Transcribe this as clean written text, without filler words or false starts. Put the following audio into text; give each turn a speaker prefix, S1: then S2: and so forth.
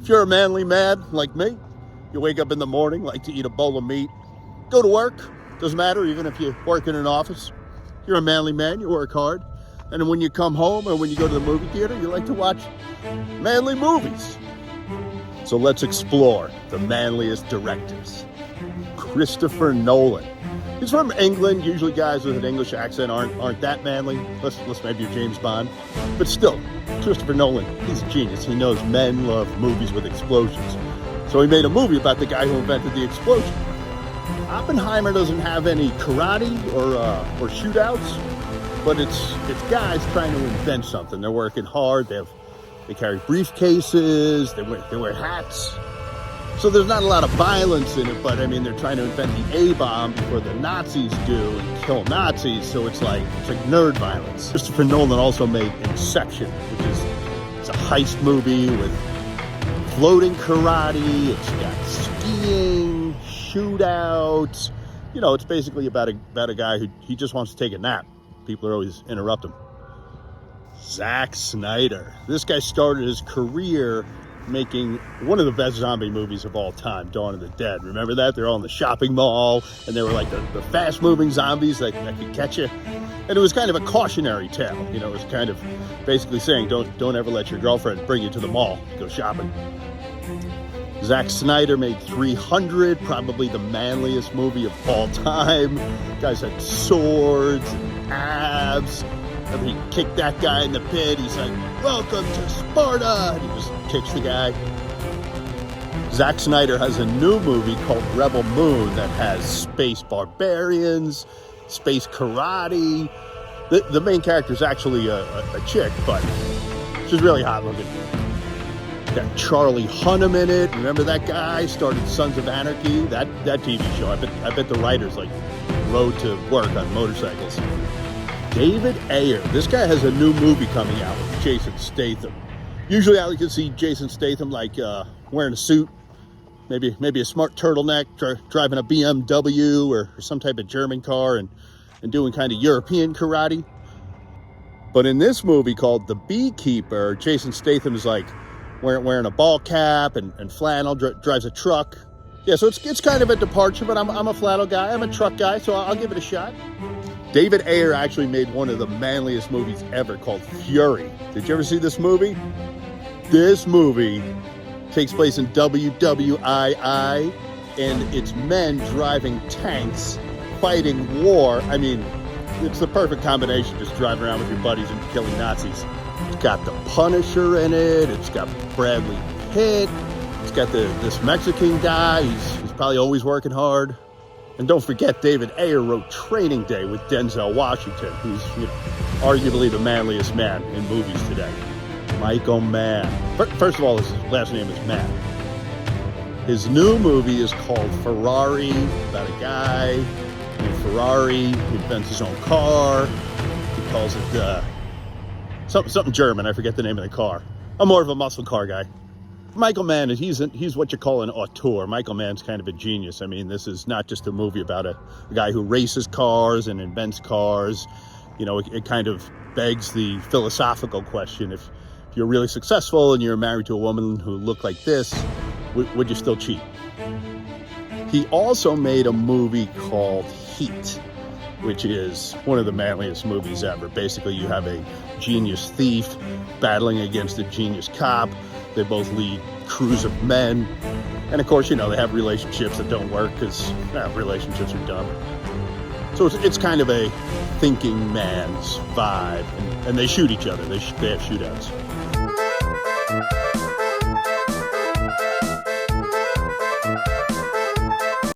S1: If you're a manly man like me, you wake up in the morning, like to eat a bowl of meat, go to work, doesn't matter, even if you work in an office. You're a manly man, you work hard. And then when you come home or when you go to the movie theater, you like to watch manly movies. So let's explore the manliest directors. Christopher Nolan. He's from England. Usually guys with an English accent aren't that manly, unless maybe you're James Bond. But still, Christopher Nolan, he's a genius. He knows men love movies with explosions. So he made a movie about the guy who invented the explosion. Oppenheimer doesn't have any karate or shootouts, but it's guys trying to invent something. They're working hard. They carry briefcases. They wear hats. So there's not a lot of violence in it, but I mean, they're trying to invent the A-bomb before the Nazis do and kill Nazis, so it's like nerd violence. Christopher Nolan also made Inception, which is it's a heist movie with floating karate, it's got skiing, shootouts. You know, it's basically about a guy who he just wants to take a nap. People are always interrupt him. Zack Snyder. This guy started his career making one of the best zombie movies of all time, Dawn of the Dead. Remember that? They're all in the shopping mall, and they were like the fast-moving zombies that could catch you. And it was kind of a cautionary tale. You know, it was kind of basically saying, don't ever let your girlfriend bring you to the mall to go shopping. Zack Snyder made 300, probably the manliest movie of all time. Guys had swords and abs. And he kicked that guy in the pit. He's like, "Welcome to Sparta!" And he just kicks the guy. Zack Snyder has a new movie called rebelmoon that has space barbarians, space karate. The main character is actually a chick, but she's really hot looking. Got Charlie Hunnam in it. Remember that guy? Started Sons of Anarchy. That TV show. I bet the writers like rode to work on motorcycles. David Ayer. This guy has a new movie coming out with Jason Statham. Usually I like to see Jason Statham like wearing a suit, maybe a smart turtleneck, driving a BMW or some type of German car and doing kind of European karate. But in this movie called The Beekeeper, Jason Statham is like wearing a ball cap and flannel, drives a truck. Yeah, so it's kind of a departure, but I'm a flannel guy. I'm a truck guy, so I'll give it a shot. David Ayer actually made one of the manliest movies ever called Fury. Did you ever see this movie? This movie takes place in WWII, and it's men driving tanks, fighting war. I mean, it's the perfect combination, just driving around with your buddies and killing Nazis. It's got the Punisher in it. It's got Bradley Pitt. It's got this Mexican guy. He's probably always working hard. And don't forget, David Ayer wrote Training Day with Denzel Washington, who's arguably the manliest man in movies today. Michael Mann. First of all, his last name is Mann. His new movie is called Ferrari, about a guy named Ferrari. He invents his own car. He calls it something German. I forget the name of the car. I'm more of a muscle car guy. Michael Mann, he's what you call an auteur. Michael Mann's kind of a genius. I mean, this is not just a movie about a guy who races cars and invents cars. You know, it kind of begs the philosophical question. If you're really successful and you're married to a woman who looked like this, would you still cheat? He also made a movie called Heat, which is one of the manliest movies ever. Basically, you have a genius thief battling against a genius cop. They both lead crews of men. And of course, you know, they have relationships that don't work because relationships are dumb. So it's kind of a thinking man's vibe. And they shoot each other. They have shootouts.